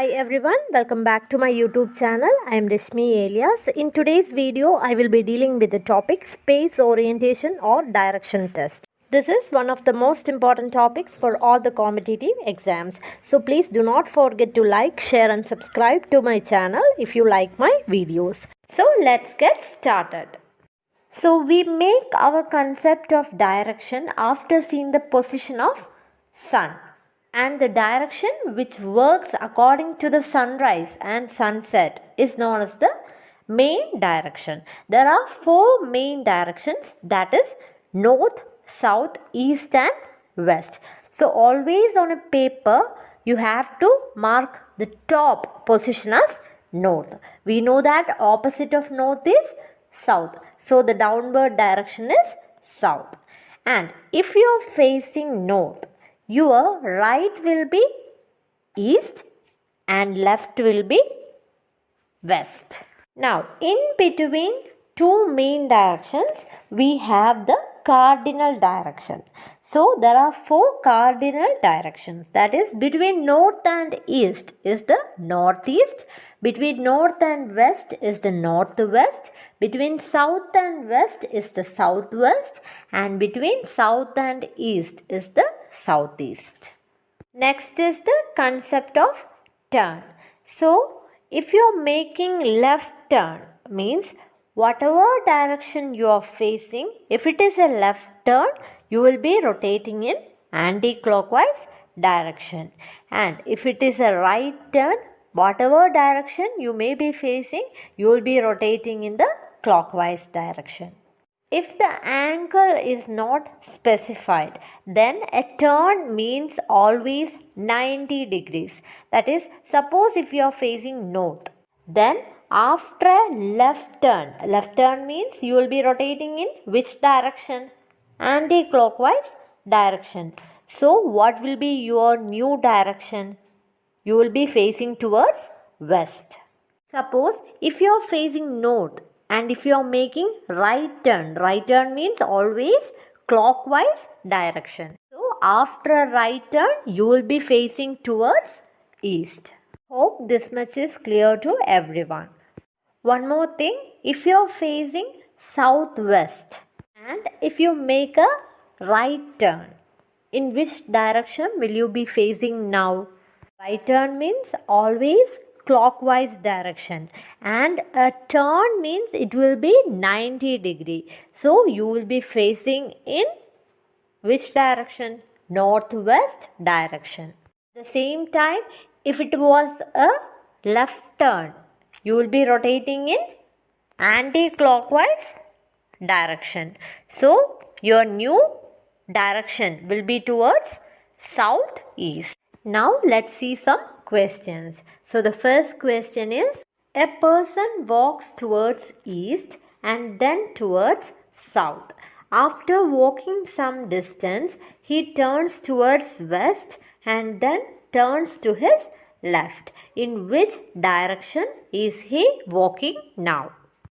Hi everyone, welcome back to my YouTube channel. I am Rishmi Elias. In today's video, I will be dealing with the topic space orientation or direction test. This is one of the most important topics for all the competitive exams. So please do not forget to like, share and subscribe to my channel if you like my videos. So let's get started. So we make our concept of direction after seeing the position of sun and the direction which works according to the sunrise and sunset is known as the main direction. There are four main directions, that is north, south, east and west. So always on a paper you have to mark the top position as north. We know that opposite of north is south. So the downward direction is south. And if you are facing north, your right will be east and left will be west. Now, in between two main directions, we have the cardinal direction. So, there are four cardinal directions. That is, between north and east is the northeast. Between north and west is the northwest. Between south and west is the southwest. And between south and east is the southeast. Next is the concept of turn. So, if you are making left turn, means whatever direction you are facing, if it is a left turn, you will be rotating in anti-clockwise direction. And if it is a right turn, whatever direction you may be facing, you will be rotating in the clockwise direction. If the angle is not specified, then a turn means always 90 degrees. That is, suppose if you are facing north, then after a left turn means you will be rotating in which direction? Anti-clockwise direction. So, what will be your new direction? You will be facing towards west. Suppose if you are facing north, and if you are making right turn means always clockwise direction. So after a right turn, you will be facing towards east. Hope this much is clear to everyone. One more thing, if you are facing southwest and if you make a right turn, in which direction will you be facing now? Right turn means always clockwise direction and a turn means it will be 90 degree. So you will be facing in which direction? Northwest direction. At the same time, if it was a left turn, you will be rotating in anti-clockwise direction. So your new direction will be towards southeast. Now let's see some questions. So the first question is, a person walks towards east and then towards south. After walking some distance, he turns towards west and then turns to his left. In which direction is he walking now?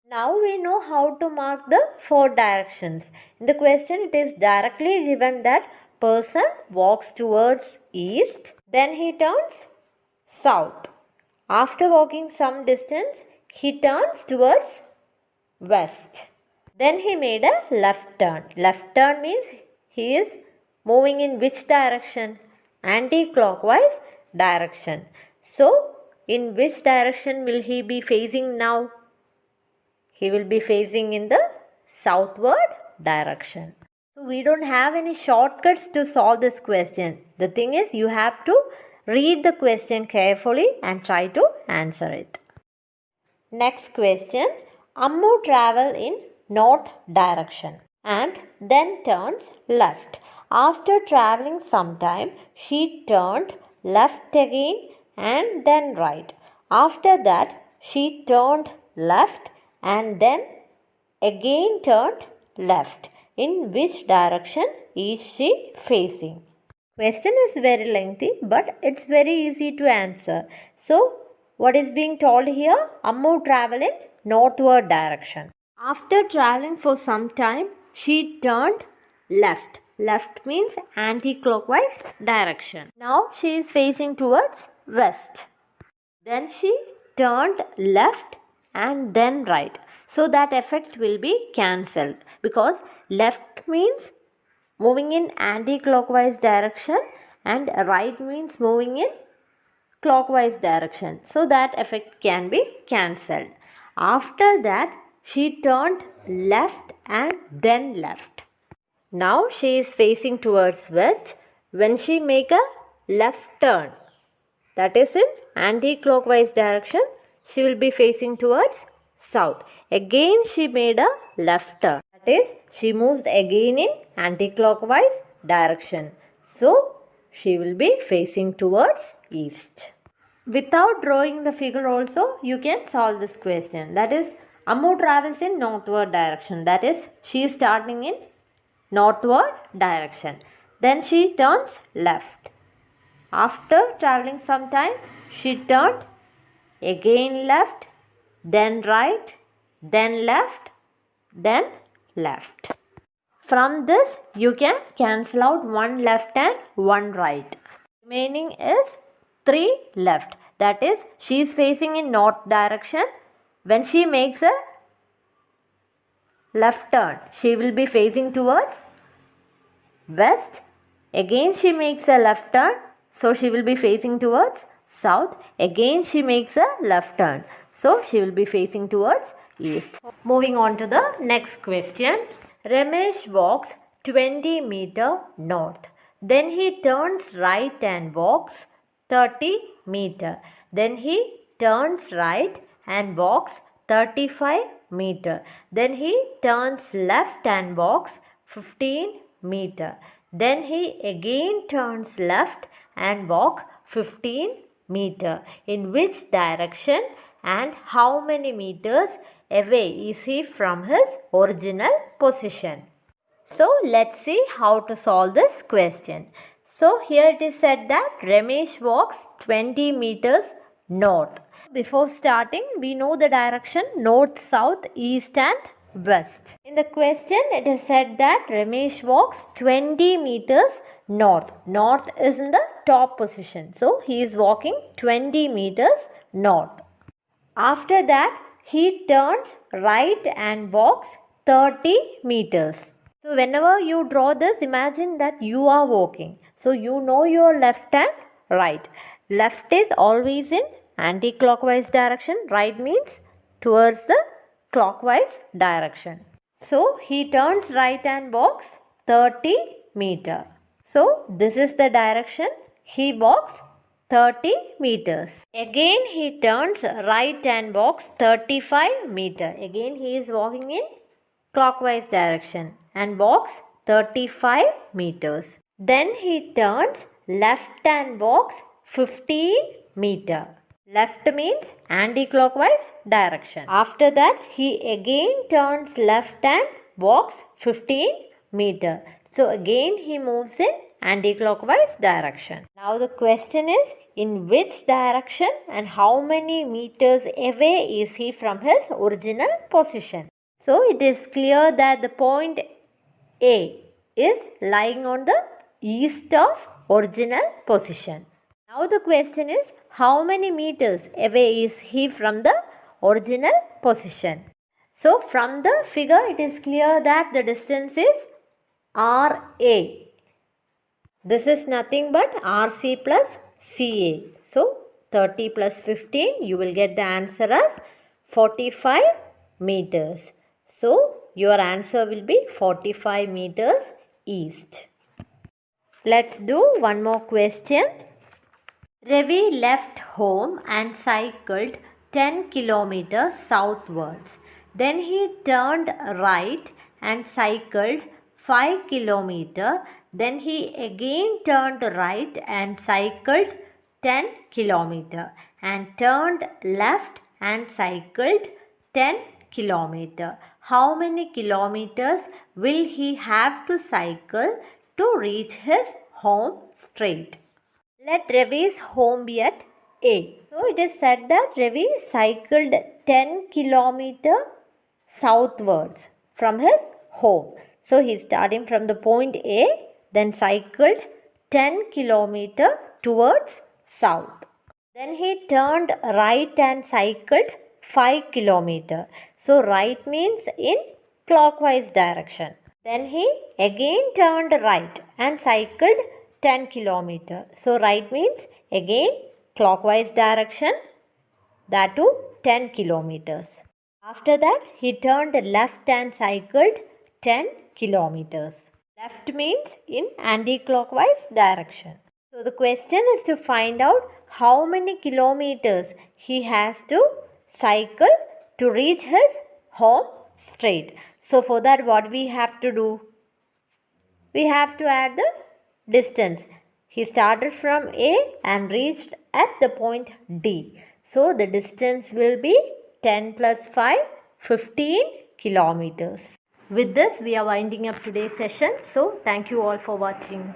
Now we know how to mark the four directions. In the question, it is directly given that person walks towards east, then he turns south. After walking some distance, he turns towards west. Then he made a left turn. Left turn means he is moving in which direction? Anti-clockwise direction. So, in which direction will he be facing now? He will be facing in the southward direction. So we don't have any shortcuts to solve this question. The thing is, you have to read the question carefully and try to answer it. Next question. Ammu travel in north direction and then turns left. After traveling some time, she turned left again and then right. After that, she turned left and then again turned left. In which direction is she facing? Question is very lengthy, but it's very easy to answer. So, what is being told here? Ammu travel in northward direction. After traveling for some time, she turned left. Left means anti-clockwise direction. Now she is facing towards west. Then she turned left and then right. So that effect will be cancelled because left means moving in anti-clockwise direction and right means moving in clockwise direction. So that effect can be cancelled. After that, she turned left and then left. Now she is facing towards west. When she make a left turn, that is in anti-clockwise direction, she will be facing towards south. Again she made a left turn. That is, she moves again in anti-clockwise direction. So she will be facing towards east. Without drawing the figure also, you can solve this question. That is, Ammu travels in northward direction. That is, she is starting in northward direction. Then she turns left. After traveling some time, she turned again left, then right, then left, then left. From this, you can cancel out one left and one right. Remaining is 3 left. That is, she is facing in north direction. When she makes a left turn, she will be facing towards west. Again she makes a left turn, so she will be facing towards south. Again she makes a left turn, so she will be facing towards east. Moving on to the next question. Ramesh walks 20 meter north. Then he turns right and walks 30 meter. Then he turns right and walks 35 meter. Then he turns left and walks 15 meter. Then he again turns left and walk 15 meter. In which direction and how many meters away is he from his original position? So let's see how to solve this question. So here it is said that Ramesh walks 20 meters north. Before starting, we know the direction north, south, east and west. In the question, it is said that Ramesh walks 20 meters north. North is in the top position. So he is walking 20 meters north. After that, he turns right and walks 30 meters. So whenever you draw this, imagine that you are walking. So you know your left and right. Left is always in anti-clockwise direction. Right means towards the clockwise direction. So he turns right and walks 30 meter. So this is the direction he walks 30 meters. Again he turns right and walks 35 meter. Again he is walking in clockwise direction and walks 35 meters. Then he turns left and walks 15 meter. Left means anti-clockwise direction. After that, he again turns left and walks 15 meter. So again he moves in anti-clockwise direction. Now the question is, in which direction and how many meters away is he from his original position? So it is clear that the point A is lying on the east of original position. Now the question is, how many meters away is he from the original position? So from the figure it is clear that the distance is RA. This is nothing but RC plus CA. So 30 plus 15, you will get the answer as 45 meters. So your answer will be 45 meters east. Let's do one more question. Ravi left home and cycled 10 kilometers southwards. Then he turned right and cycled 5 kilometers. Then he again turned right and cycled 10 kilometers and turned left and cycled 10 kilometers. How many kilometers will he have to cycle to reach his home straight? Let Ravi's home be at A. So it is said that Ravi cycled 10 kilometers southwards from his home. So he is starting from the point A, then cycled 10 kilometers towards south. Then he turned right and cycled 5 kilometers. So right means in clockwise direction. Then he again turned right and cycled 10 kilometers. So right means again clockwise direction, that too 10 kilometers. After that he turned left and cycled 10 kilometers. Left means in anti-clockwise direction. So the question is to find out how many kilometers he has to cycle to reach his home straight. So for that what we have to do? We have to add the distance. He started from A and reached at the point D. So the distance will be 10 plus 5, 15 kilometers. With this we are winding up today's session. So thank you all for watching.